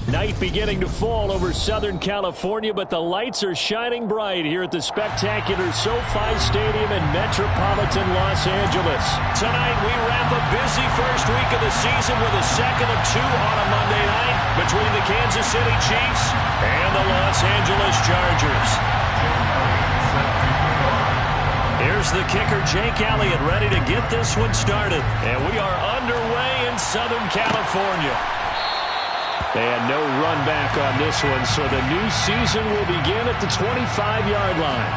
Night beginning to fall over Southern California, but the lights are shining bright here at the spectacular SoFi Stadium in metropolitan Los Angeles. Tonight, we wrap a busy first week of the season with a second of two on a Monday night between the Kansas City Chiefs and the Los Angeles Chargers. Here's the kicker, Jake Elliott, ready to get this one started. And we are underway in Southern California. And no run back on this one, so the new season will begin at the 25-yard line.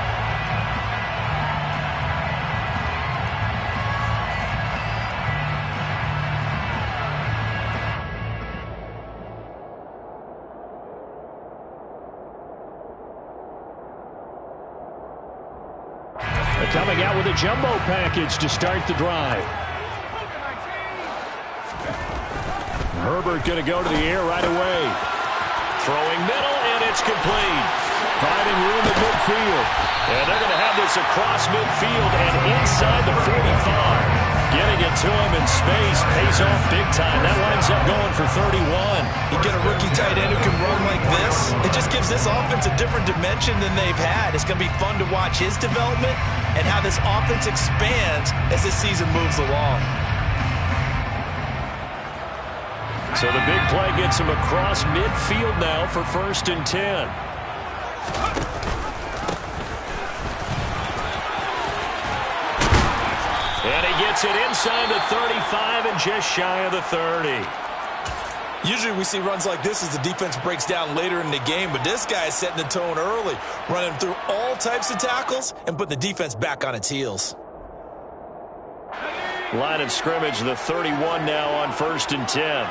They're coming out with a jumbo package to start the drive. Herbert going to go to the air right away. Throwing middle, and it's complete. Finding room at midfield. And they're going to have this across midfield and inside the 45. Getting it to him in space pays off big time. That winds up going for 31. You get a rookie tight end who can run like this. It just gives this offense a different dimension than they've had. It's going to be fun to watch his development and how this offense expands as this season moves along. So the big play gets him across midfield now for 1st and 10. And he gets it inside the 35 and just shy of the 30. Usually we see runs like this as the defense breaks down later in the game, but this guy is setting the tone early, running through all types of tackles and putting the defense back on its heels. Line of scrimmage, the 31 now on 1st and 10.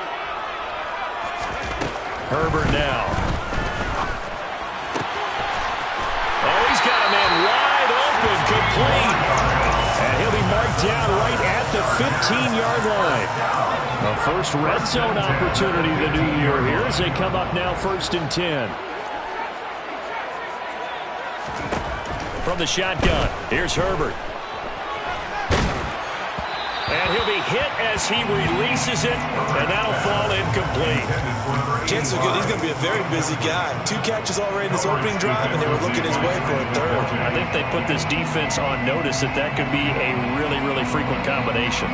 Herbert now. Oh, he's got a man wide open, complete. And he'll be marked down right at the 15-yard line. The first red zone opportunity of the new year here as they come up now 1st and 10. From the shotgun, here's Herbert. And he'll be hit as he releases it, and that'll fall incomplete. Chances are good he's going to be a very busy guy. 2 catches already in this opening drive, and they were looking his way for a 3rd. I think they put this defense on notice that that could be a really, really frequent combination.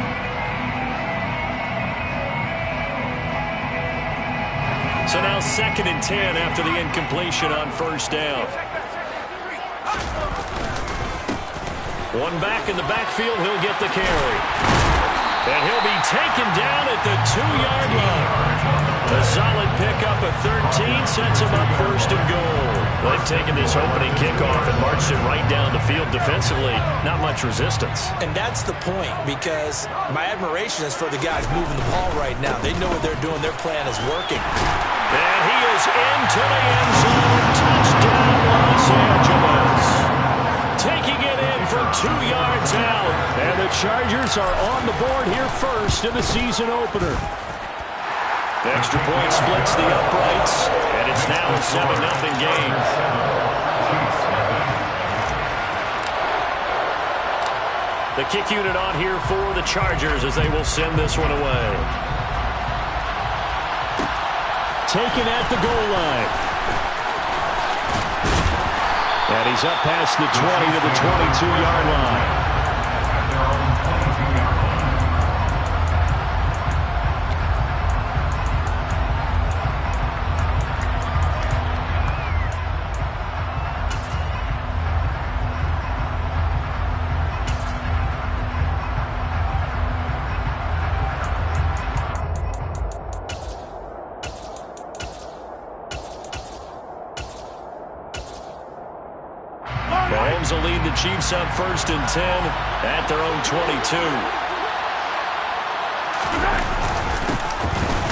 So now 2nd and 10 after the incompletion on 1st down. One back in the backfield, he'll get the carry. And he'll be taken down at the 2-yard line. A solid pickup at 13 sets him up 1st and goal. They've taken this opening kickoff and marched it right down the field defensively. Not much resistance. And that's the point, because my admiration is for the guys moving the ball right now. They know what they're doing. Their plan is working. And he is into the end zone. Touchdown, Los Angeles. Taking it in from 2 yards out. And the Chargers are on the board here first in the season opener. The extra point splits the uprights, and it's now a 7-0 game. The kick unit on here for the Chargers as they will send this one away. Taken at the goal line. And he's up past the 20 to the 22-yard line. Mahomes will lead the Chiefs up 1st and 10 at their own 22.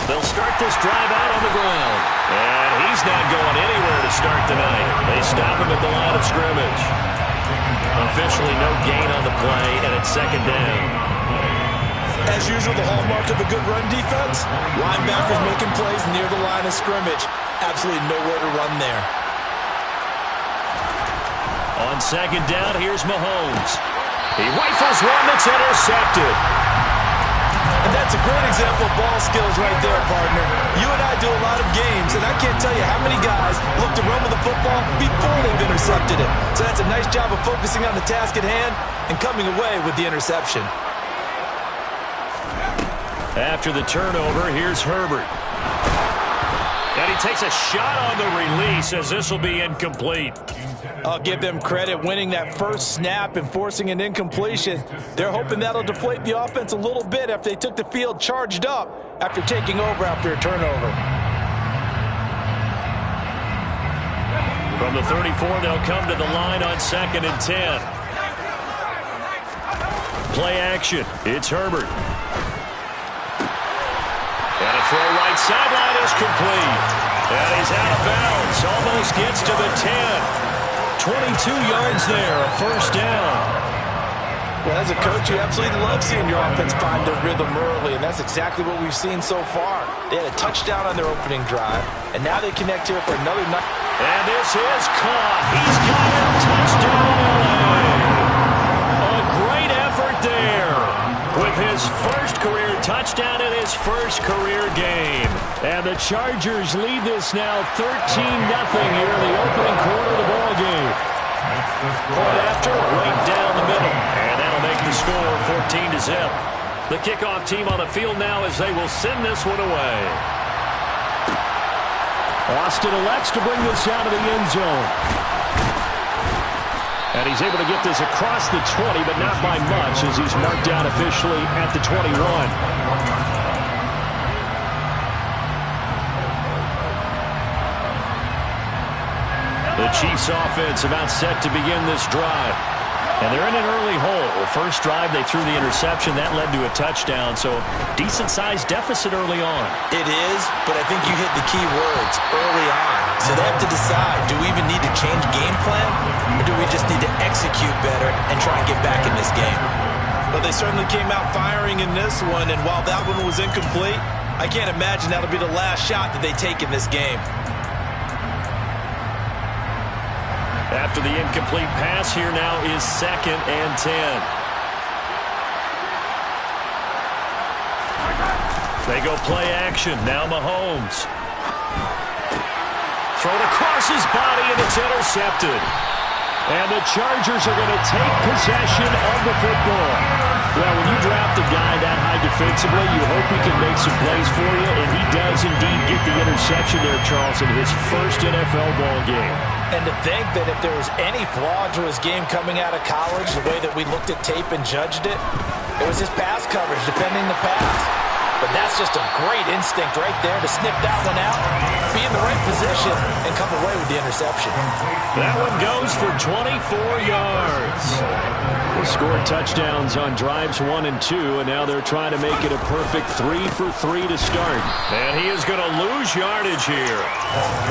They'll start this drive out on the ground. And he's not going anywhere to start the night. They stop him at the line of scrimmage. Officially no gain on the play, and it's 2nd down. As usual, the hallmark of a good run defense, linebackers making plays near the line of scrimmage. Absolutely nowhere to run there. On 2nd down, here's Mahomes. He rifles one that's intercepted. And that's a great example of ball skills right there, partner. You and I do a lot of games, and I can't tell you how many guys look to run with the football before they've intercepted it. So that's a nice job of focusing on the task at hand and coming away with the interception. After the turnover, here's Herbert. And he takes a shot on the release as this will be incomplete. I'll give them credit winning that first snap and forcing an incompletion. They're hoping that'll deflate the offense a little bit after they took the field charged up after taking over after a turnover. From the 34, they'll come to the line on 2nd and 10. Play action. It's Herbert. And a throw right sideline is complete. And he's out of bounds. Almost gets to the 10. 22 yards there, a first down. Well, as a coach, you absolutely love seeing your offense find their rhythm early, and that's exactly what we've seen so far. They had a touchdown on their opening drive, and now they connect here for another night. And this is caught. He's got a touchdown, LA. A great effort there with his first career touchdown in his first career game. And the Chargers lead this now 13-0 here in the opening quarter of the ball game. Point after, right down the middle. And that'll make the score 14-0. The kickoff team on the field now as they will send this one away. Austin elects to bring this out of the end zone. And he's able to get this across the 20, but not by much as he's marked down officially at the 21. The Chiefs offense about set to begin this drive. And they're in an early hole. First drive, they threw the interception. That led to a touchdown, so decent-sized deficit early on. It is, but I think you hit the key words early on. So they have to decide, do we even need to change game plan, or do we just need to execute better and try and get back in this game? Well, they certainly came out firing in this one, and while that one was incomplete, I can't imagine that'll be the last shot that they take in this game. After the incomplete pass, here now is 2nd and 10. They go play action. Now Mahomes. Thrown across his body, and it's intercepted. And the Chargers are going to take possession of the football. Well, when you draft a guy that high defensively, you hope he can make some plays for you, and he does indeed get the interception there, Charles, in his first NFL ball game. And to think that if there was any flaw to his game coming out of college, the way that we looked at tape and judged it, it was his pass coverage, defending the pass. But that's just a great instinct right there to snip that one out, be in the right position, and come away with the interception. That one goes for 24 yards. They scored touchdowns on drives 1 and 2, and now they're trying to make it a perfect 3 for 3 to start. And he is going to lose yardage here.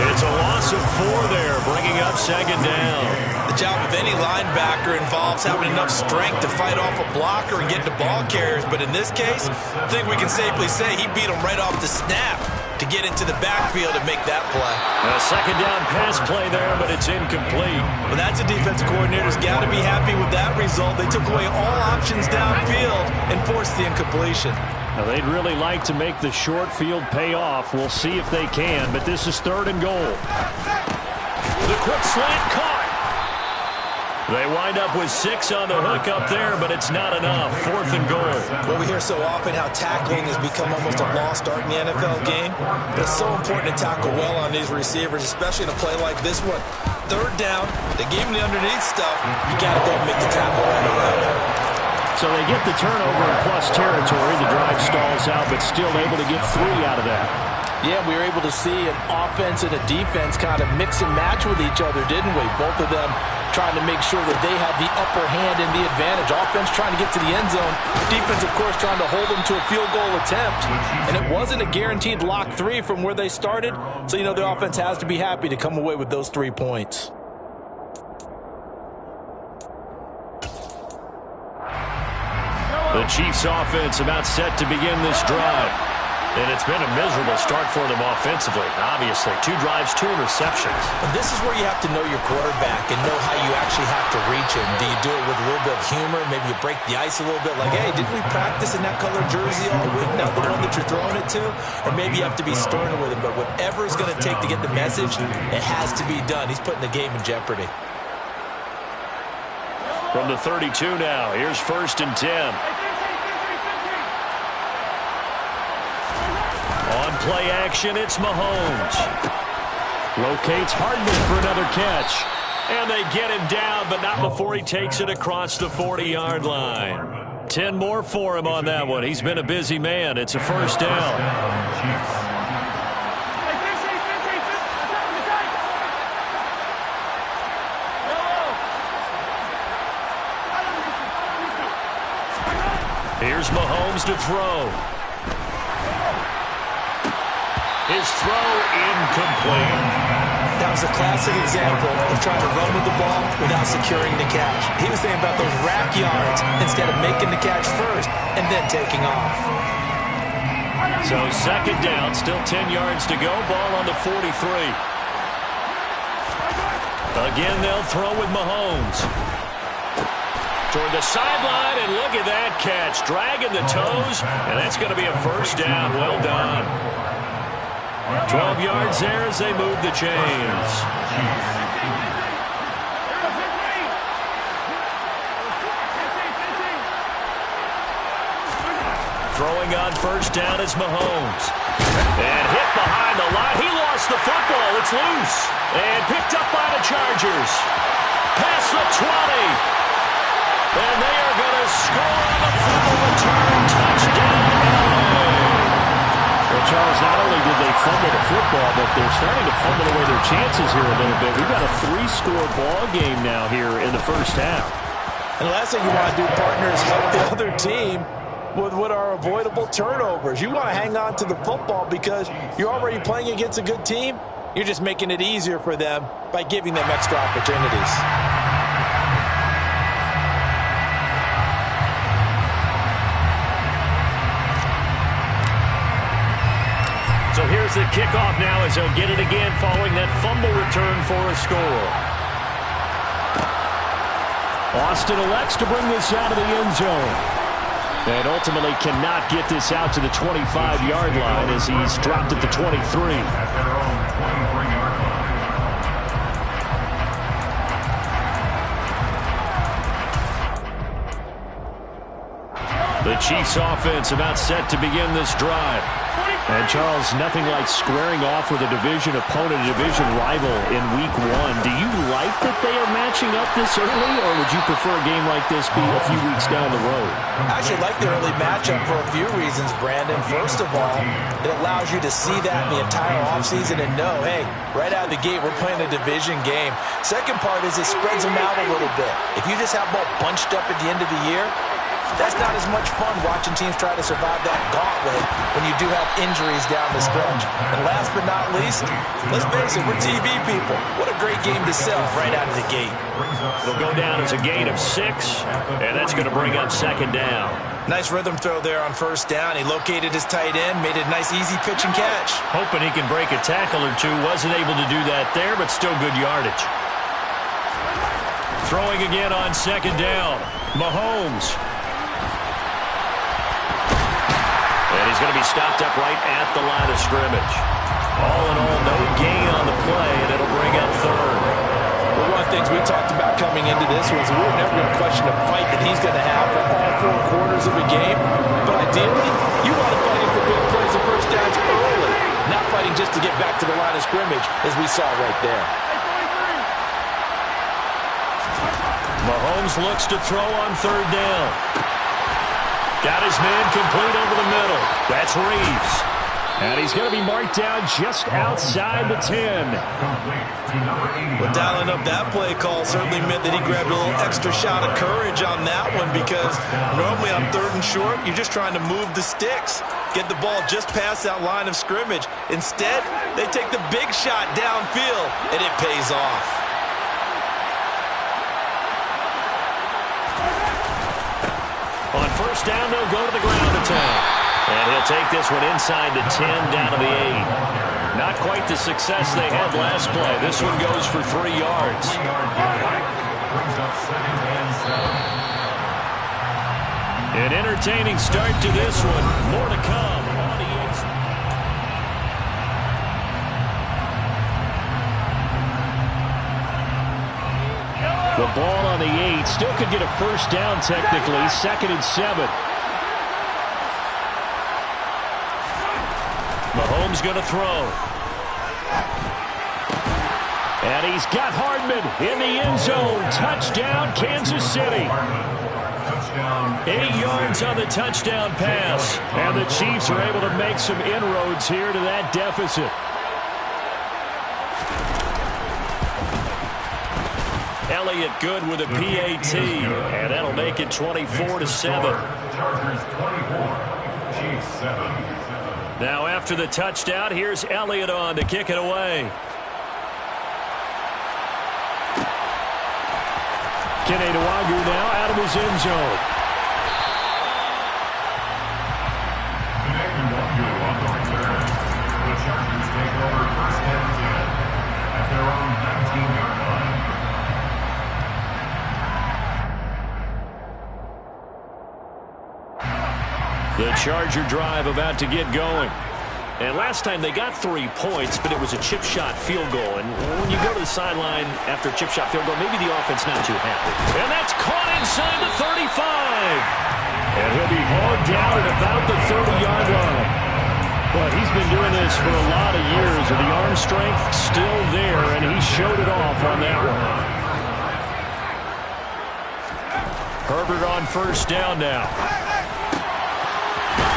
It's a loss of 4 there, bringing up 2nd down. The job of any linebacker involves having enough strength to fight off a blocker and get to ball carriers, but in this case, I think we can safely say he beat him right off the snap to get into the backfield and make that play. A 2nd down pass play there, but it's incomplete. Well, that's a defensive coordinator's got to be happy with that result. They took away all options downfield and forced the incompletion. Now, they'd really like to make the short field pay off. We'll see if they can, but this is 3rd and goal. The quick slant caught. They wind up with 6 on the hook up there, but it's not enough. 4th and goal. Well, we hear so often how tackling has become almost a lost art in the NFL game, but it's so important to tackle well on these receivers, especially in a play like this one. 3rd down, they gave him the underneath stuff. You got to go and make the tackle right away. So they get the turnover in plus territory. The drive stalls out, but still able to get 3 out of that. Yeah, we were able to see an offense and a defense kind of mix and match with each other, didn't we? Both of them trying to make sure that they have the upper hand and the advantage. Offense trying to get to the end zone. Defense, of course, trying to hold them to a field goal attempt. And it wasn't a guaranteed lock 3 from where they started. So, you know, the offense has to be happy to come away with those 3 points. The Chiefs offense about set to begin this drive. And it's been a miserable start for them offensively, obviously. 2 drives, 2 interceptions. And this is where you have to know your quarterback and know how you actually have to reach him. Do you do it with a little bit of humor? Maybe you break the ice a little bit, like, hey, didn't we practice in that color jersey all week, not the one that you're throwing it to? Or maybe you have to be stern with him. But whatever it's going to take to get the message, it has to be done. He's putting the game in jeopardy. From the 32 now, here's 1st and 10. On play action, it's Mahomes. Locates Hardman for another catch. And they get him down, but not before he takes it across the 40-yard line. 10 more for him on that one. He's been a busy man. It's a 1st down. Here's Mahomes to throw. His throw incomplete. That was a classic example of trying to run with the ball without securing the catch. He was thinking about those rack yards instead of making the catch first and then taking off. So 2nd down, still 10 yards to go. Ball on the 43. Again, they'll throw with Mahomes. Toward the sideline, and look at that catch. Dragging the toes, and that's going to be a 1st down. Well done. 12 yards there as they move the chains. Throwing on 1st down is Mahomes. And hit behind the line. He lost the football. It's loose. And picked up by the Chargers. Past the 20. And they are going to score on the fumble return. Touchdown, LA. Well, Charles, not only did they fumble the football, but they're starting to fumble away their chances here a little bit. We've got a 3-score ball game now here in the 1st half. And the last thing you want to do, partner, is help the other team with what are avoidable turnovers. You want to hang on to the football because you're already playing against a good team. You're just making it easier for them by giving them extra opportunities. So here's the kickoff now as they'll get it again following that fumble return for a score. Austin elects to bring this out of the end zone. And ultimately cannot get this out to the 25-yard line as he's dropped at the 23. The Chiefs offense about set to begin this drive. And, Charles, nothing like squaring off with a division opponent, a division rival in Week 1. Do you like that they are matching up this early, or would you prefer a game like this be a few weeks down the road? I actually like the early matchup for a few reasons, Brandon. First of all, it allows you to see that in the entire offseason and know, hey, right out of the gate, we're playing a division game. Second part is it spreads them out a little bit. If you just have them all bunched up at the end of the year, that's not as much fun watching teams try to survive that gauntlet when you do have injuries down the stretch. And last but not least, let's face it, we're TV people. What a great game to sell right out of the gate. It'll go down as a gain of 6, and that's going to bring up 2nd down. Nice rhythm throw there on 1st down. He located his tight end, made it a nice easy pitch and catch. Hoping he can break a tackle or two. Wasn't able to do that there, but still good yardage. Throwing again on 2nd down. Mahomes. And he's going to be stopped up right at the line of scrimmage. All in all, no gain on the play, and it'll bring up 3rd. Well, one of the things we talked about coming into this was we were never going to question the fight that he's going to have for all 4 quarters of a game. But ideally, you want to fight him for big plays and 1st downs early, not fighting just to get back to the line of scrimmage, as we saw right there. Mahomes looks to throw on 3rd down. Got his man complete over the middle. That's Reeves. And he's going to be marked down just outside the 10. Well, dialing up that play call certainly meant that he grabbed a little extra shot of courage on that one, because normally on 3rd and short, you're just trying to move the sticks, get the ball just past that line of scrimmage. Instead, they take the big shot downfield, and it pays off. On 1st down, they'll go to the ground attack. And he'll take this one inside the 10, down to the 8. Not quite the success they had last play. This one goes for 3 yards. An entertaining start to this one. More to come. The ball on the 8. Still could get a first down technically. 2nd and 7. Mahomes going to throw. And he's got Hardman in the end zone. Touchdown, Kansas City. 8 yards on the touchdown pass. And the Chiefs are able to make some inroads here to that deficit. Elliott good with a PAT. And that'll make it 24-7. Now after the touchdown, here's Elliott on to kick it away. Kenny Nwagu now out of his end zone. The Chargers take over 1st and 10 at their own 19-yard line. The Charger drive about to get going. And last time they got 3 points, but it was a chip shot field goal. And when you go to the sideline after a chip shot field goal, maybe the offense not too happy. And that's caught inside the 35. And he'll be hauled down at about the 30-yard line. But he's been doing this for a lot of years, and the arm strength still there, and he showed it off on that one. Herbert on 1st down now.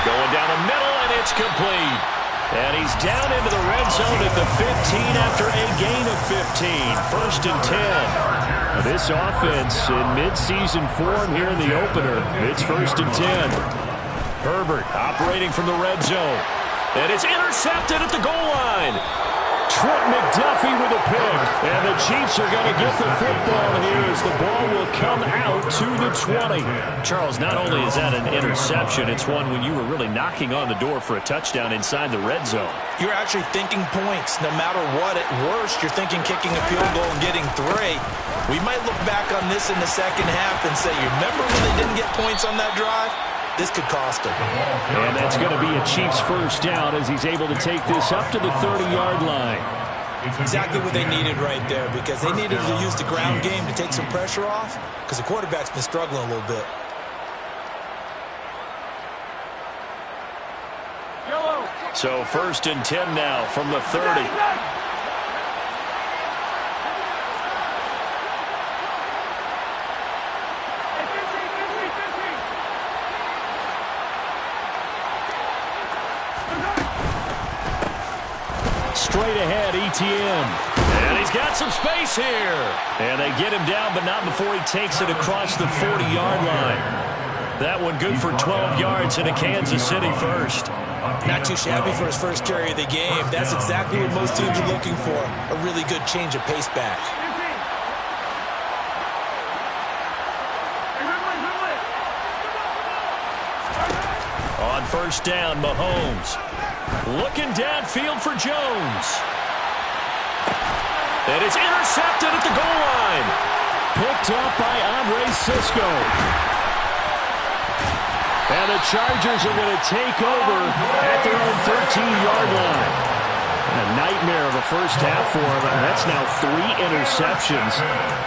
Going down the middle, and it's complete. And he's down into the red zone at the 15 after a gain of 15. 1st and 10. This offense in midseason form here in the opener. It's 1st and 10. Herbert operating from the red zone. And it's intercepted at the goal line. Trent McDuffie with a pick. And the Chiefs are going to get the football here as the ball will come out to the 20. Charles, not only is that an interception, it's one when you were really knocking on the door for a touchdown inside the red zone. You're actually thinking points. No matter what, at worst, you're thinking kicking a field goal and getting 3. We might look back on this in the second half and say, you remember when they didn't get points on that drive? This could cost him. And that's going to be a Chiefs 1st down as he's able to take this up to the 30-yard line. Exactly what they needed right there, because they needed to use the ground game to take some pressure off, because the quarterback's been struggling a little bit. So 1st and 10 now from the 30. Straight ahead, ETN. And he's got some space here. And they get him down, but not before he takes it across the 40-yard line. That one good for 12 yards and a Kansas City 1st. Not too shabby for his first carry of the game. That's exactly what most teams are looking for. A really good change of pace back. On 1st down, Mahomes. Looking downfield for Jones. And it's intercepted at the goal line. Picked up by Andre Sisco. And the Chargers are going to take over at their own 13-yard line. A nightmare of a first half for him. That's now 3 interceptions.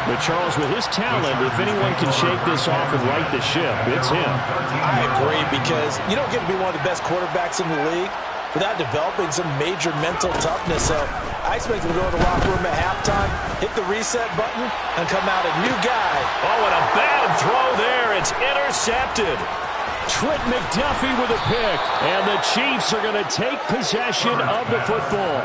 But Charles, with his talent, if anyone can shake this off and right the ship, it's him. I agree, because you don't get to be one of the best quarterbacks in the league without developing some major mental toughness. So I expect him to go to the locker room at halftime, hit the reset button, and come out a new guy. Oh, and a bad throw there. It's intercepted. Trent McDuffie with a pick, and the Chiefs are going to take possession of the football.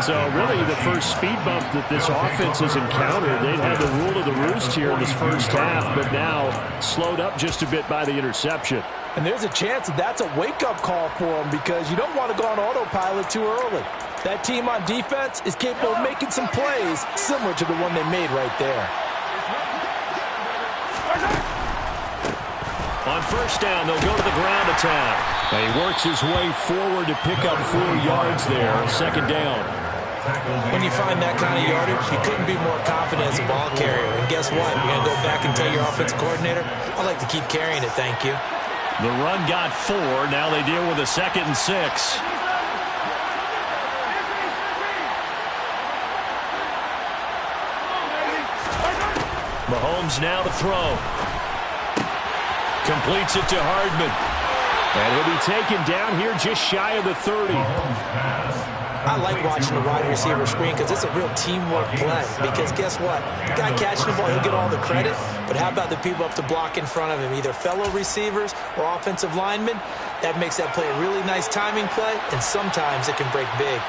So really the first speed bump that this offense has encountered. They've had the rule of the roost here in this first half, but now slowed up just a bit by the interception. And there's a chance that that's a wake-up call for them, because you don't want to go on autopilot too early. That team on defense is capable of making some plays similar to the one they made right there. On first down, they'll go to the ground attack. And he works his way forward to pick up 4 yards there. Second down. When you find that kind of yardage, you couldn't be more confident as a ball carrier. And guess what? You're going to go back and tell your offensive coordinator, I'd like to keep carrying it, thank you. The run got 4. Now they deal with a 2nd and 6. Mahomes now to throw. Completes it to Hardman. And he'll be taken down here just shy of the 30. I like watching the wide receiver screen because it's a real teamwork play. Because guess what? The guy catching the ball, he'll get all the credit. But how about the people up to block in front of him? Either fellow receivers or offensive linemen. That makes that play a really nice timing play. And sometimes it can break big.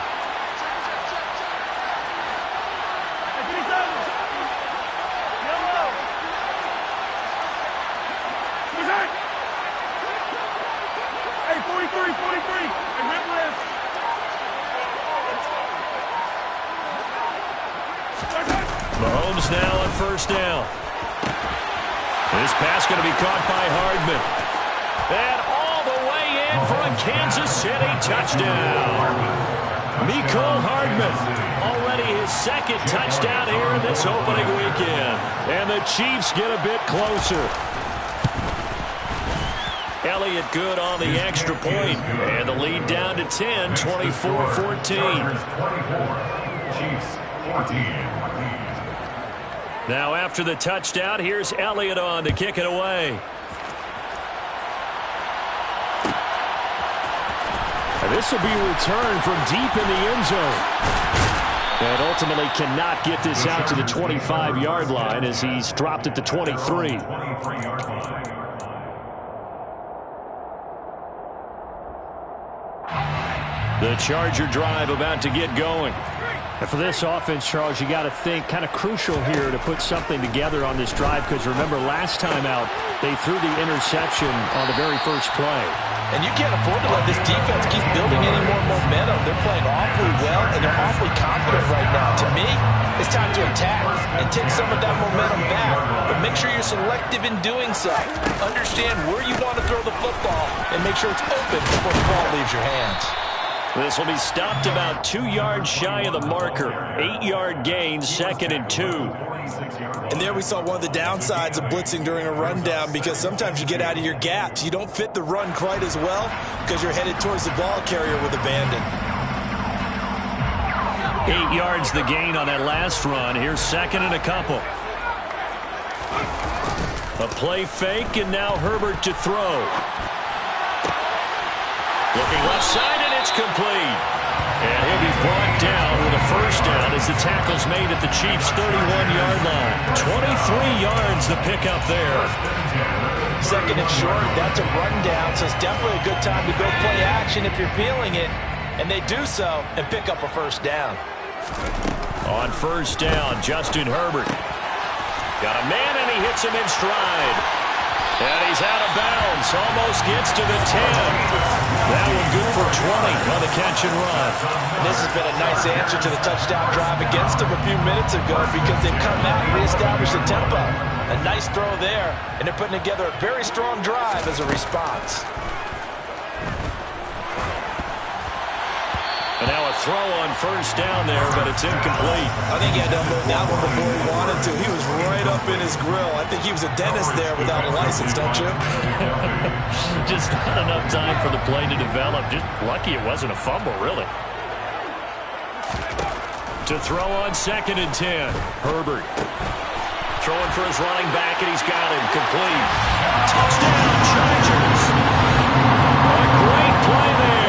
Mahomes now on first down. This pass going to be caught by Hardman. And all the way in for a Kansas City touchdown. Mecole Hardman, already his 2nd touchdown here in this opening weekend. And the Chiefs get a bit closer. Elliott good on the extra point. And the lead down to 10, 24-14. Chiefs 14. Now after the touchdown, here's Elliott on to kick it away. And this will be a return from deep in the end zone. And ultimately cannot get this out to the 25-yard line as he's dropped at the 23. The Charger drive about to get going. And for this offense, Charles, you got to think kind of crucial here to put something together on this drive because remember last time out they threw the interception on the very first play. And you can't afford to let this defense keep building any more momentum. They're playing awfully well, and they're awfully confident right now. To me, it's time to attack and take some of that momentum back. But make sure you're selective in doing so. Understand where you want to throw the football and make sure it's open before the ball leaves your hands. This will be stopped about 2 yards shy of the marker. 8-yard gain, 2nd and 2. And there we saw one of the downsides of blitzing during a rundown because sometimes you get out of your gaps. You don't fit the run quite as well because you're headed towards the ball carrier with abandon. 8 yards the gain on that last run. Here's 2nd and a couple. A play fake, and now Herbert to throw. Looking left side, and it's complete. And he'll be brought down with a first down as the tackle's made at the Chiefs' 31-yard line. 23 yards the pickup there. 2nd and short, that's a rundown, so it's definitely a good time to go play action if you're feeling it. And they do so and pick up a first down. On first down, Justin Herbert. Got a man, and he hits him in stride. And he's out of bounds. Almost gets to the 10. That one good for 20 on the catch and run. This has been a nice answer to the touchdown drive against them a few minutes ago because they've come out and reestablished the tempo. A nice throw there, and they're putting together a very strong drive as a response. And now a throw on first down there, but it's incomplete. I think he had to unload that one before he wanted to. He was right up in his grill. I think he was a dentist there without a license, don't you? Just not enough time for the play to develop. Just lucky it wasn't a fumble, really. To throw on 2nd and 10. Herbert. Throwing for his running back, and he's got him. Complete. Touchdown, Chargers. A great play there.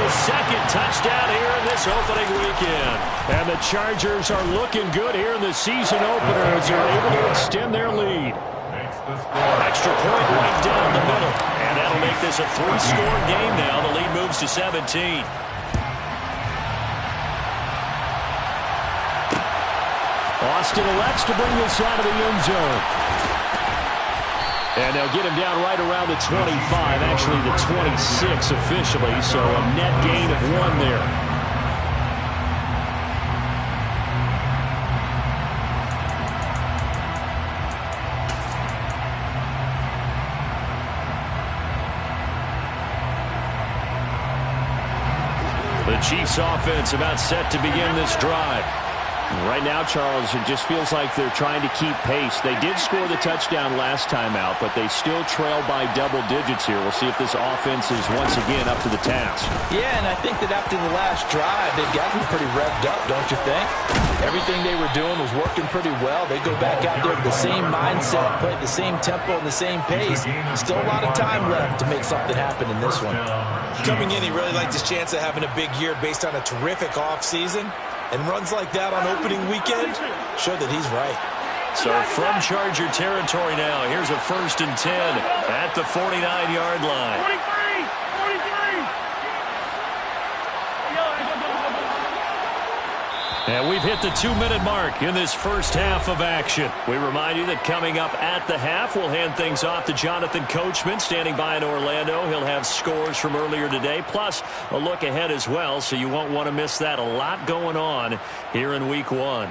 2nd touchdown here in this opening weekend. And the Chargers are looking good here in the season opener as they're able to extend their lead. Extra point right down the middle. And that'll make this a 3-score game now. The lead moves to 17. Austin elects to bring this out of the end zone. And they'll get him down right around the 25, actually the 26 officially, so a net gain of 1 there. The Chiefs offense about set to begin this drive. Right now, Charles, it just feels like they're trying to keep pace. They did score the touchdown last time out, but they still trail by double digits here. We'll see if this offense is once again up to the task. Yeah, and I think that after the last drive, they've gotten pretty revved up, don't you think? Everything they were doing was working pretty well. They go back out there with the same mindset, play at the same tempo and the same pace. Still a lot of time left to make something happen in this one. Coming in, he really liked his chance of having a big year based on a terrific offseason. And runs like that on opening weekend show that he's right. So from Charger territory now, here's a 1st and 10 at the 49-yard line. 43! And we've hit the 2-minute mark in this first half of action. We remind you that coming up at the half, we'll hand things off to Jonathan Coachman, standing by in Orlando. He'll have scores from earlier today, plus a look ahead as well, so you won't want to miss that. A lot going on here in Week 1.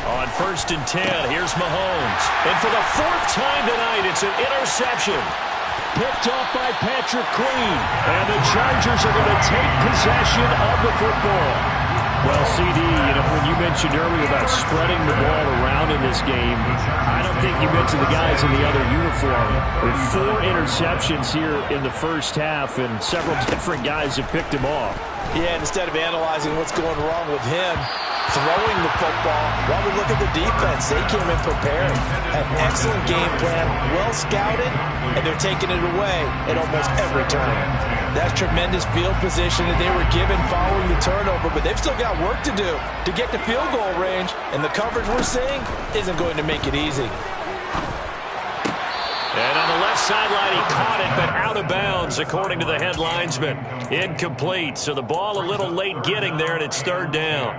On 1st and 10, here's Mahomes. And for the 4th time tonight, it's an interception. Picked off by Patrick Queen. And the Chargers are going to take possession of the football. Well, CD, when you mentioned earlier about spreading the ball around in this game, I don't think you mentioned the guys in the other uniform. With 4 interceptions here in the first half, and several different guys have picked him off. Yeah, instead of analyzing what's going wrong with him, throwing the football, while we look at the defense, they came in prepared. An excellent game plan, well scouted, and they're taking it away at almost every turn. That's tremendous field position that they were given following the turnover, but they've still got work to do to get to field goal range, and the coverage we're seeing isn't going to make it easy. And on the left sideline, he caught it, but out of bounds, according to the head linesman. Incomplete, so the ball a little late getting there, and it's 3rd down.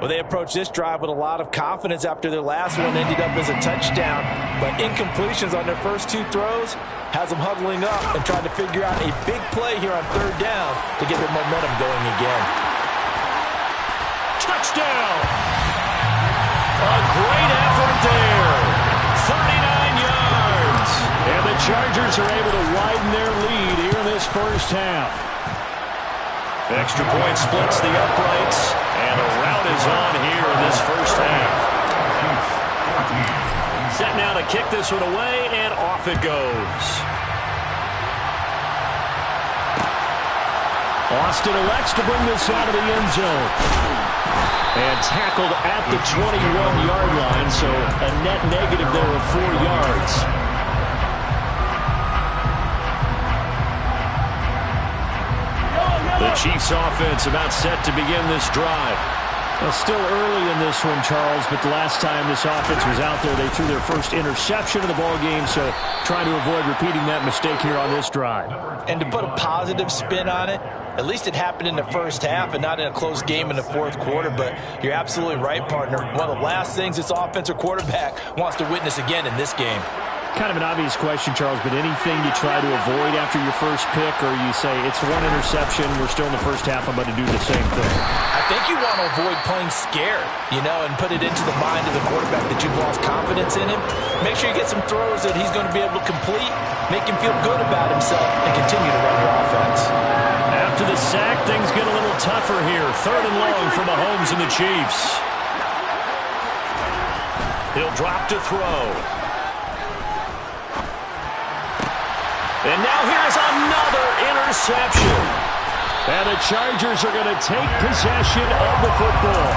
Well, they approached this drive with a lot of confidence after their last one ended up as a touchdown. But incompletions on their first 2 throws has them huddling up and trying to figure out a big play here on 3rd down to get their momentum going again. Touchdown! A great effort there. 39 yards. And the Chargers are able to widen their lead here in this first half. Extra point splits the uprights, and a rout is on here in this first half. Set now to kick this one away, and off it goes. Austin elects to bring this out of the end zone. And tackled at the 21-yard line, so a net negative there of 4 yards. The Chiefs offense about set to begin this drive. Well, still early in this one, Charles, but the last time this offense was out there, they threw their first interception of the ball game, so trying to avoid repeating that mistake here on this drive. And to put a positive spin on it, at least it happened in the first half and not in a close game in the 4th quarter, but you're absolutely right, partner. One of the last things this offensive quarterback wants to witness again in this game. Kind of an obvious question, Charles, but anything you try to avoid after your first pick, or you say, it's 1 interception, we're still in the first half, I'm going to do the same thing? I think you want to avoid playing scared, and put it into the mind of the quarterback that you've lost confidence in him. Make sure you get some throws that he's going to be able to complete, make him feel good about himself, and continue to run your offense. After the sack, things get a little tougher here. 3rd and long for Mahomes and the Chiefs. He'll drop to throw. And now here's another interception. And the Chargers are going to take possession of the football.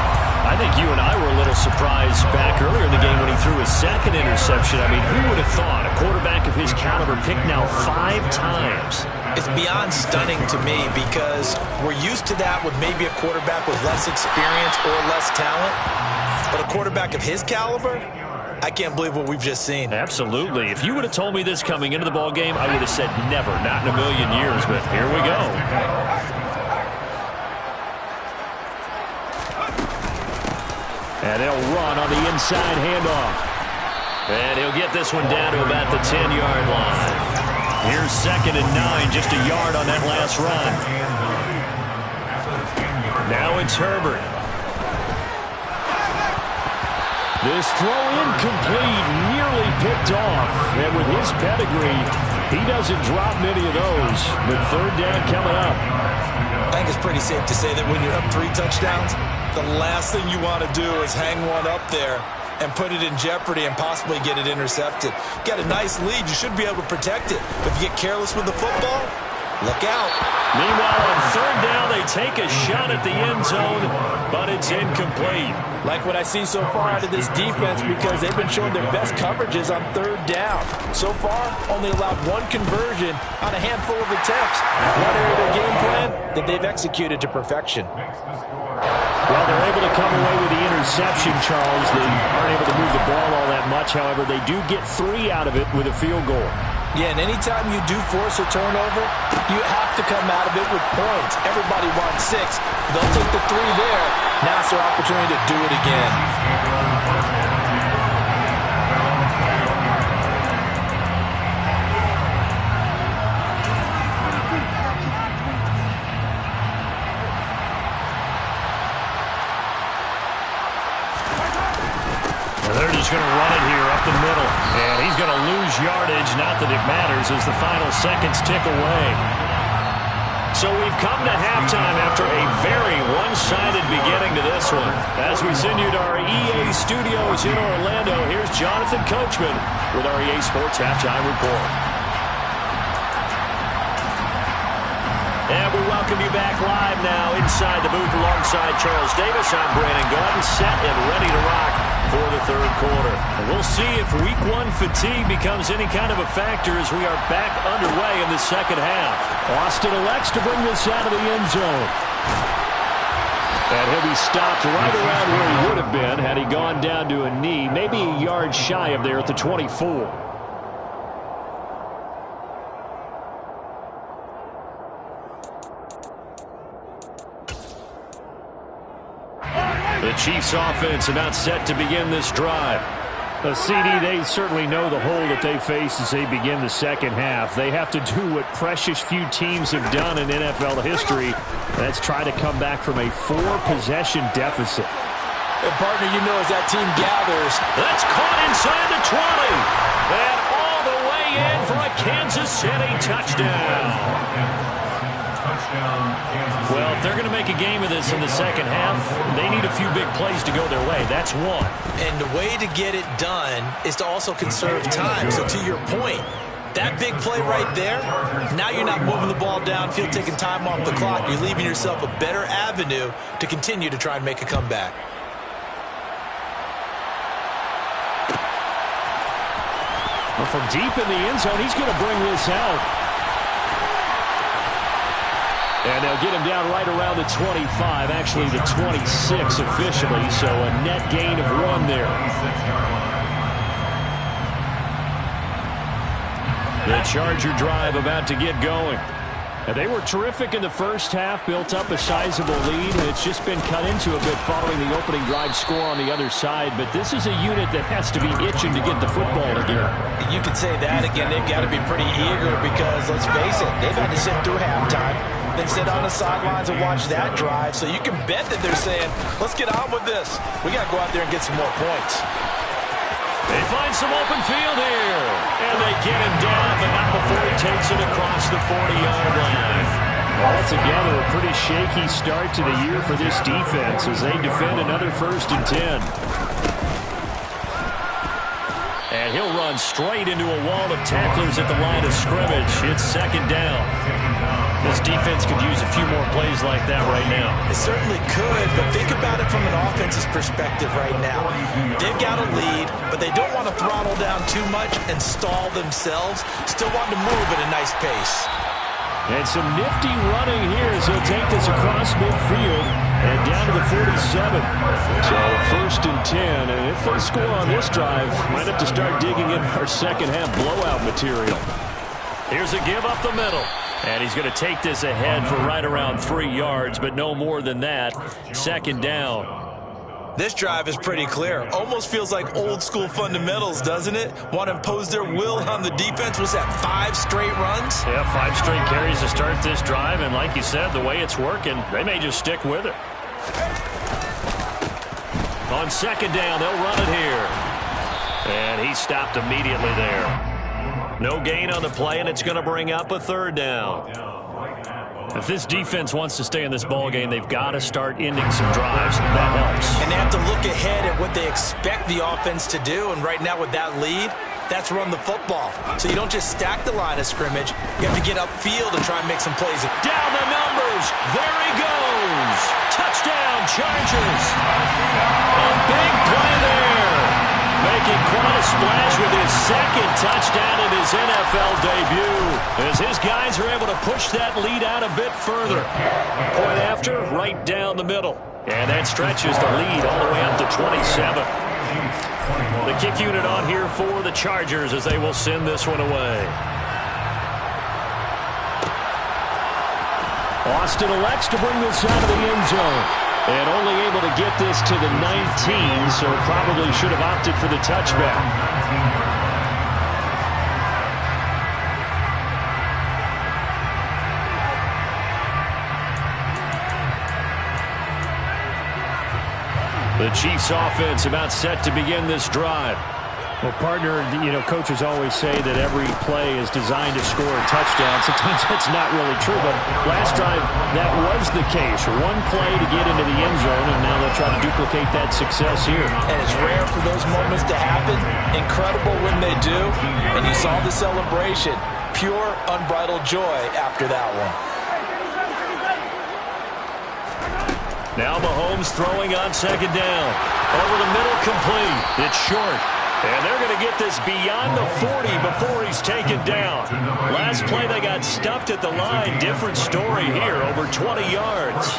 I think you and I were a little surprised back earlier in the game when he threw his 2nd interception. I mean, who would have thought a quarterback of his caliber picked now 5 times? It's beyond stunning to me because we're used to that with maybe a quarterback with less experience or less talent. But a quarterback of his caliber, I can't believe what we've just seen. Absolutely. If you would have told me this coming into the ball game, I would have said never, not in a million years, but here we go. And they'll run on the inside handoff. And he'll get this one down to about the 10-yard line. Here's 2nd and 9, just a yard on that last run. Now it's Herbert. This throw incomplete, nearly picked off. And with his pedigree, he doesn't drop many of those. With third down coming up. I think it's pretty safe to say that when you're up 3 touchdowns, the last thing you want to do is hang one up there and put it in jeopardy and possibly get it intercepted. Got a nice lead. You should be able to protect it. But if you get careless with the football, look out. Meanwhile, on third down, they take a shot at the end zone, but it's incomplete. Like what I see so far out of this defense, because they've been showing their best coverages on third down. So far, only allowed 1 conversion on a handful of attempts. One area of their game plan that they've executed to perfection. Well, they're able to come away with the interception, Charles. They aren't able to move the ball all that much. However, they do get 3 out of it with a field goal. Yeah, and anytime you do force a turnover, you have to come out of it with points. Everybody wants 6. They'll take the 3 there. Now it's their opportunity to do it again. They're just going to run it here up the middle. And he's going to lose yardage. Not that it matters as the final seconds tick away. So we've come to halftime after a very one-sided beginning to this one. As we send you to our EA studios in Orlando, here's Jonathan Coachman with our EA Sports Halftime Report. And we welcome you back live now inside the booth alongside Charles Davis. I'm Brandon Gaudin, set and ready to rock for the third quarter. And we'll see if week 1 fatigue becomes any kind of a factor as we are back underway in the second half. Austin elects to bring this out of the end zone. And he'll be stopped right around where he would have been had he gone down to a knee, maybe a yard shy of there at the 24. The Chiefs offense about set to begin this drive. A CD, they certainly know the hole that they face as they begin the second half. They have to do what precious few teams have done in NFL history. That's try to come back from a 4-possession deficit. And partner, you know as that team gathers. That's caught inside the 20. And all the way in for a Kansas City touchdown. Well, if they're going to make a game of this in the second half, they need a few big plays to go their way. That's one. And the way to get it done is to also conserve time. So to your point, that big play right there, now you're not moving the ball downfield, taking time off the clock. You're leaving yourself a better avenue to continue to try and make a comeback. Well, from deep in the end zone, he's going to bring this out. And they'll get him down right around the 25, actually the 26 officially, so a net gain of 1 there. The Charger drive about to get going. And they were terrific in the first half, built up a sizable lead, and it's just been cut into a bit following the opening drive score on the other side. But this is a unit that has to be itching to get the football again. You could say that again. They've got to be pretty eager because, let's face it, they've had to sit through halftime, then sit on the sidelines and watch that drive. So you can bet that they're saying, let's get on with this. We got to go out there and get some more points. They find some open field here. And they get him down, but not before he takes it across the 40-yard line. Altogether, a pretty shaky start to the year for this defense as they defend another 1st and 10. And he'll run straight into a wall of tacklers at the line of scrimmage. It's 2nd down. This defense could use a few more plays like that right now. It certainly could, but think about it from an offense's perspective right now. They've got a lead, but they don't want to throttle down too much and stall themselves. Still want to move at a nice pace. And some nifty running here as he'll take this across midfield and down to the 47. So 1st and 10, and if they score on this drive, might have to start digging in our second half blowout material. Here's a give up the middle. And he's going to take this ahead for right around 3 yards, but no more than that. 2nd down. This drive is pretty clear. Almost feels like old school fundamentals, doesn't it? Want to impose their will on the defense. Was that 5 straight runs? Yeah, 5 straight carries to start this drive. And like you said, the way it's working, they may just stick with it. On second down, they'll run it here. And he stopped immediately there. No gain on the play, and it's going to bring up a third down. If this defense wants to stay in this ballgame, they've got to start ending some drives. That helps. And they have to look ahead at what they expect the offense to do. And right now with that lead, that's run the football. So you don't just stack the line of scrimmage. You have to get upfield and try and make some plays. Down the numbers. There he goes. Touchdown, Chargers. A big play there. Making quite a splash with his second touchdown in his NFL debut. As his guys are able to push that lead out a bit further. Point after, right down the middle. And that stretches the lead all the way up to 27. The kick unit on here for the Chargers as they will send this one away. Austin elects to bring this out of the end zone. And only able to get this to the 19, so probably should have opted for the touchback. The Chiefs offense about set to begin this drive. Well, partner, coaches always say that every play is designed to score a touchdown. Sometimes that's not really true, but last drive, that was the case. One play to get into the end zone, and now they'll try to duplicate that success here. And it's rare for those moments to happen. Incredible when they do. And you saw the celebration. Pure, unbridled joy after that one. Now Mahomes throwing on second down. Over the middle, complete. It's short. And they're going to get this beyond the 40 before he's taken down. Last play, they got stuffed at the line. Different story here, over 20 yards.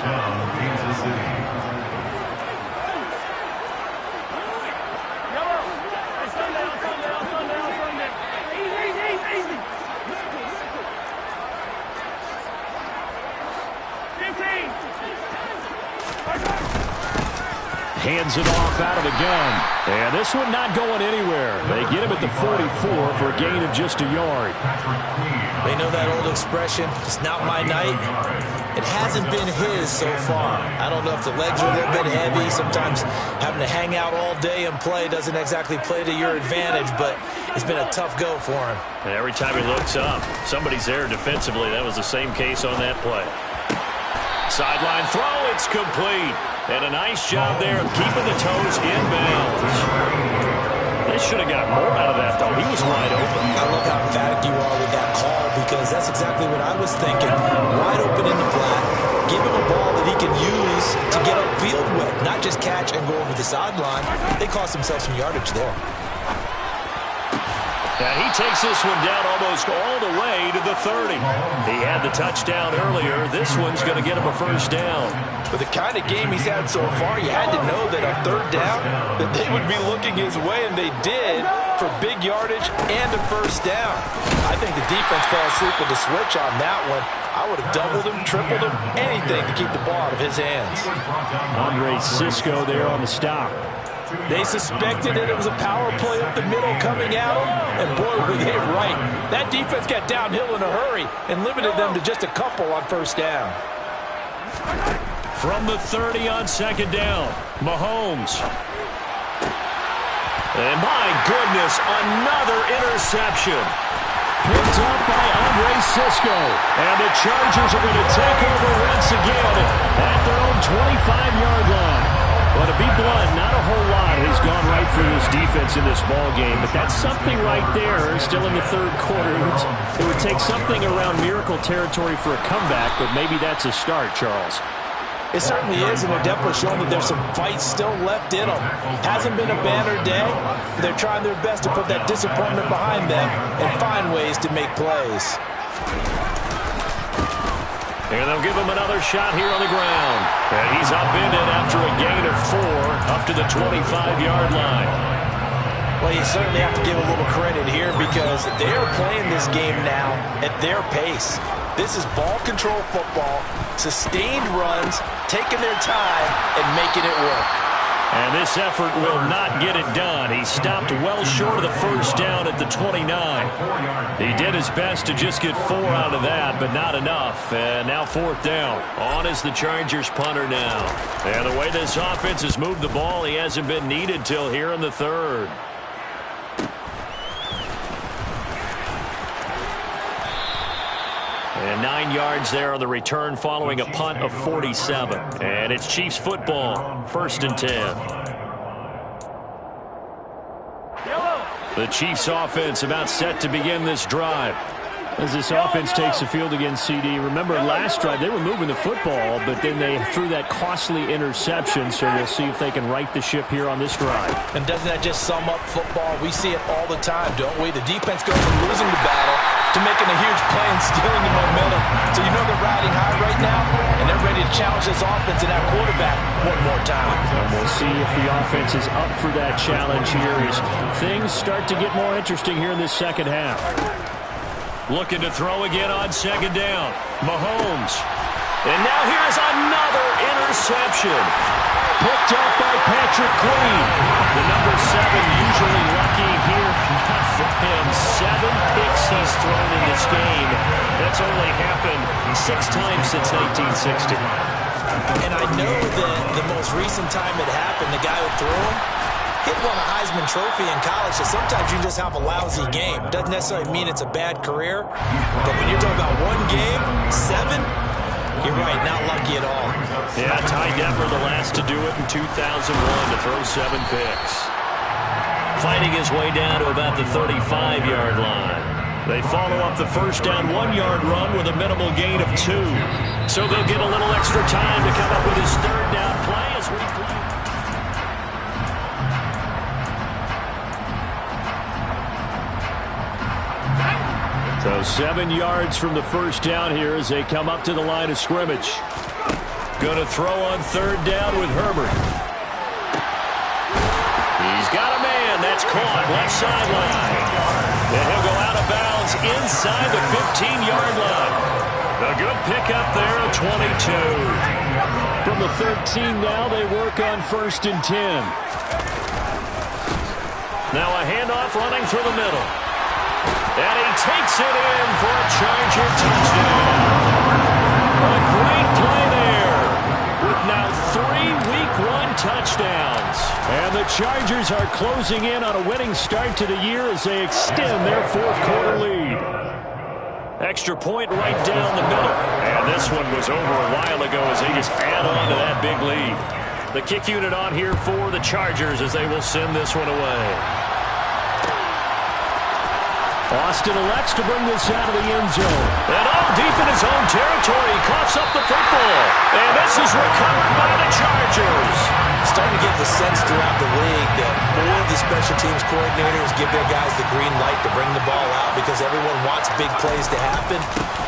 Hands it off out of the gun. And this one not going anywhere. They get him at the 44 for a gain of just a yard. They know that old expression, it's not my night. It hasn't been his so far. I don't know if the legs are a little bit heavy. Sometimes having to hang out all day and play doesn't exactly play to your advantage, but it's been a tough go for him. And every time he looks up, somebody's there defensively. That was the same case on that play. Sideline throw, it's complete. And a nice job there of keeping the toes in bounds. They should have got more out of that, though. He was wide open. I love how emphatic you are with that call because that's exactly what I was thinking. Wide open in the flat. Give him a ball that he can use to get upfield with, not just catch and go over the sideline. They cost themselves some yardage there. And he takes this one down almost all the way to the 30. He had the touchdown earlier. This one's going to get him a first down. With the kind of game he's had so far, you had to know that on third down that they would be looking his way, and they did for big yardage and a first down. I think the defense fell asleep with the switch on that one. I would have doubled him, tripled him, anything to keep the ball out of his hands. Andre Sisco there on the stop. They suspected that it was a power play up the middle coming at them, and boy, were they right. That defense got downhill in a hurry and limited them to just a couple on first down. From the 30 on second down, Mahomes. And my goodness, another interception. Picked up by Andre Sisco. And the Chargers are going to take over once again at their own 25-yard line. Well, to be blunt, not a whole lot has gone right for this defense in this ballgame, but that's something right there still in the third quarter. It would take something around miracle territory for a comeback, but maybe that's a start, Charles. It certainly is, and they're definitely showing that there's some fight still left in them. Hasn't been a banner day. They're trying their best to put that disappointment behind them and find ways to make plays. And they'll give him another shot here on the ground. And he's upended after a gain of 4 up to the 25-yard line. Well, you certainly have to give a little credit here because they're playing this game now at their pace. This is ball control football, sustained runs, taking their time, and making it work. And this effort will not get it done. He stopped well short of the first down at the 29. He did his best to just get 4 out of that, but not enough. And now 4th down. On is the Chargers punter now. And the way this offense has moved the ball, he hasn't been needed till here in the 3rd. And 9 yards there on the return following a punt of 47. And it's Chiefs football, 1st and 10. The Chiefs offense about set to begin this drive. As this offense takes the field against CD. Remember last drive they were moving the football, but then they threw that costly interception, so we'll see if they can right the ship here on this drive. And doesn't that just sum up football? We see it all the time, don't we? The defense goes from losing the battle to making a huge play and stealing the momentum. So you know they're riding high right now, and they're ready to challenge this offense and that quarterback one more time. And we'll see if the offense is up for that challenge here as things start to get more interesting here in this second half. Looking to throw again on 2nd down. Mahomes. And now here's another interception. Picked up by Patrick Queen. The number 7 usually lucky here. Not for him. 7 picks he's thrown in this game. That's only happened 6 times since 1960. And I know that the most recent time it happened, the guy who threw him, he won a Heisman Trophy in college, so sometimes you just have a lousy game. Doesn't necessarily mean it's a bad career, but when you're talking about one game, 7, you're right, not lucky at all. Yeah, Ty Detmer the last to do it in 2001 to throw 7 picks. Fighting his way down to about the 35-yard line. They follow up the first down 1-yard run with a minimal gain of 2. So they'll get a little extra time to come up with his 3rd down play as we play. So 7 yards from the first down here as they come up to the line of scrimmage. Going to throw on 3rd down with Herbert. He's got a man. That's caught left sideline. And he'll go out of bounds inside the 15-yard line. A good pickup there at 22. From the 13 now, they work on 1st and 10. Now a handoff running through the middle. And he takes it in for a Charger touchdown. A great play there with now 3 Week 1 touchdowns. And the Chargers are closing in on a winning start to the year as they extend their 4th quarter lead. Extra point right down the middle. And this one was over a while ago as they just add on to that big lead. The kick unit on here for the Chargers as they will send this one away. Austin elects to bring this out of the end zone. And all deep in his own territory, he coughs up the football. And this is recovered by the Chargers. Starting to get the sense throughout the league that more of the special teams coordinators give their guys the green light to bring the ball out because everyone wants big plays to happen.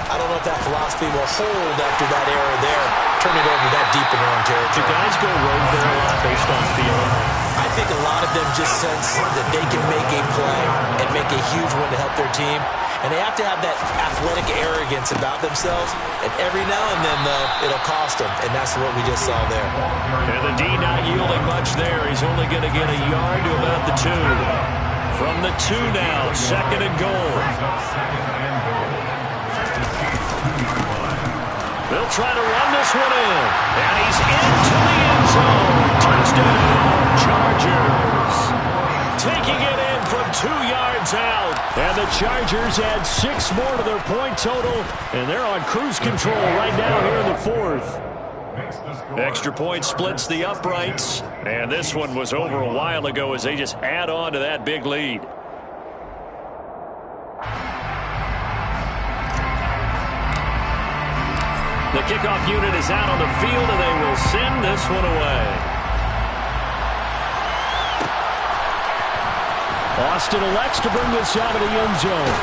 I don't know if that philosophy will hold after that error there. Turn it over that deep in their own territory. Do guys go rogue there a lot based on feeling? I think a lot of them just sense that they can make a play and make a huge one to help their team. And they have to have that athletic arrogance about themselves. And every now and then, though, it'll cost them. And that's what we just saw there. And the D not yielding much there. He's only going to get a yard to about the 2. From the 2 now, 2nd and goal. They'll try to run this one in. And he's into the end zone. Touchdown, Chargers. Taking it in from 2 yards out. And the Chargers add 6 more to their point total. And they're on cruise control right now here in the 4th. Extra point splits the uprights. And this one was over a while ago as they just add on to that big lead. The kickoff unit is out on the field, and they will send this one away. Austin elects to bring this out of the end zone.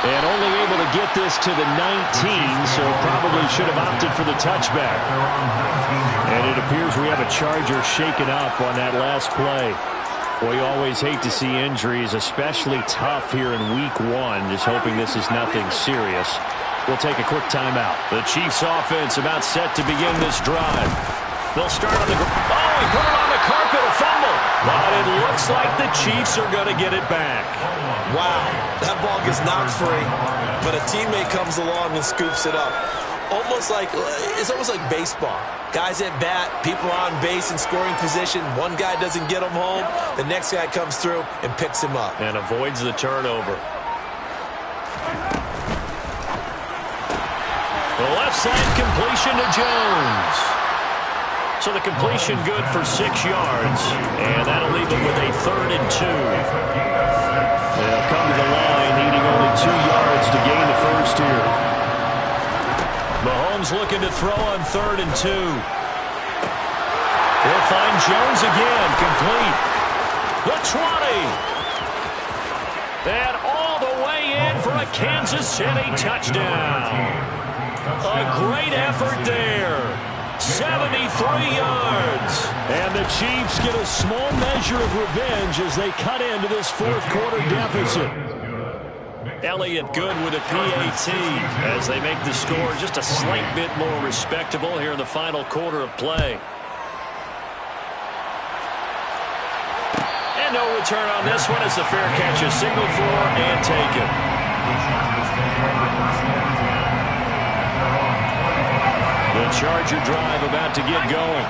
And only able to get this to the 19, so probably should have opted for the touchback. And it appears we have a Charger shaken up on that last play. Well, you always hate to see injuries, especially tough here in Week 1. Just hoping this is nothing serious. We'll take a quick timeout. The Chiefs offense about set to begin this drive. They'll start on the ground. Oh, he put it on the carpet, a fumble. But it looks like the Chiefs are going to get it back. Wow, that ball gets knocked free, but a teammate comes along and scoops it up. It's almost like baseball. Guys at bat, people are on base in scoring position. One guy doesn't get him home. The next guy comes through and picks him up. And avoids the turnover. The left side completion to Jones. So the completion good for 6 yards. And that'll leave them with a 3rd and 2. They'll come to the line needing only 2 yards to gain the first here. Mahomes looking to throw on 3rd and 2. He'll find Jones again, complete. The 20. And all the way in for a Kansas City touchdown. A great effort there. 73 yards. And the Chiefs get a small measure of revenge as they cut into this 4th quarter deficit. Elliott good with a PAT as they make the score just a slight bit more respectable here in the final quarter of play. And no return on this one as the fair catch is signaled for and taken. The Charger drive about to get going.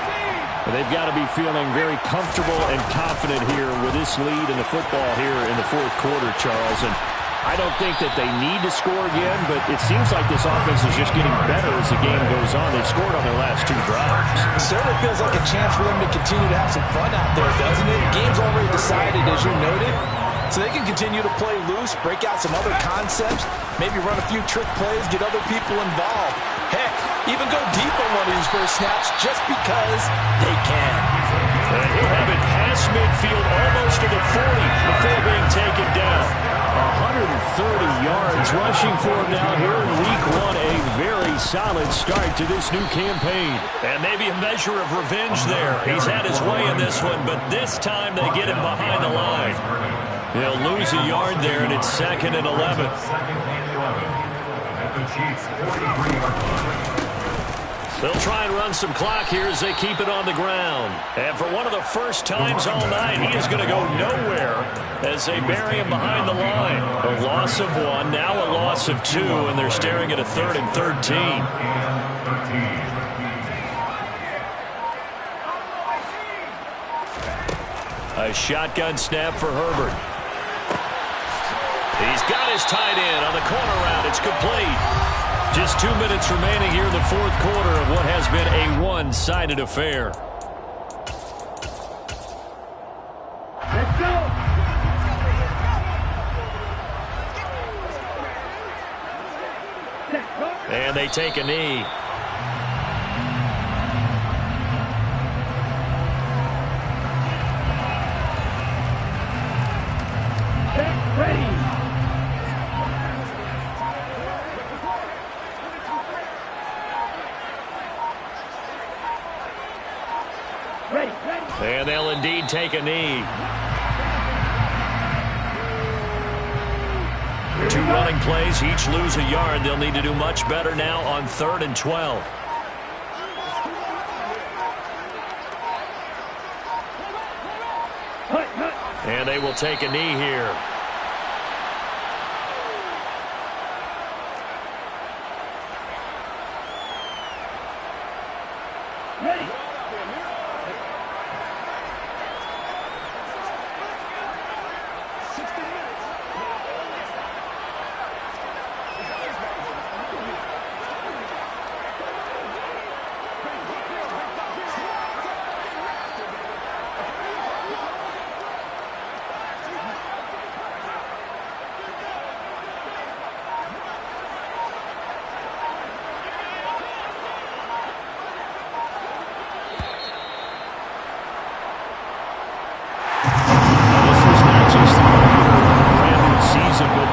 They've got to be feeling very comfortable and confident here with this lead in the football here in the 4th quarter, Charles. And I don't think that they need to score again, but it seems like this offense is just getting better as the game goes on. They've scored on their last 2 drives. It certainly feels like a chance for them to continue to have some fun out there, doesn't it? The game's already decided, as you noted, so they can continue to play loose, break out some other concepts, maybe run a few trick plays, get other people involved. Heck, even go deep on one of these first snaps just because they can. And he'll have it past midfield almost to the 40 before being taken down. 130 yards rushing for him now here in week 1. A very solid start to this new campaign. And maybe a measure of revenge there. He's had his way in this one, but this time they get him behind the line. They'll lose a yard there, and it's 2nd and 11. They'll try and run some clock here as they keep it on the ground. And for one of the first times all night, he is going to go nowhere as they bury him behind the line. A loss of 1, now a loss of 2, and they're staring at a 3rd and 13. A shotgun snap for Herbert. He's got his tight end on the corner route. It's complete. Just 2 minutes remaining here in the 4th quarter of what has been a one-sided affair. Let's go. And they take a knee. Ready. And they'll indeed take a knee. 2 running plays, each lose a yard. They'll need to do much better now on 3rd and 12. And they will take a knee here. Ready.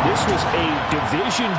This was a division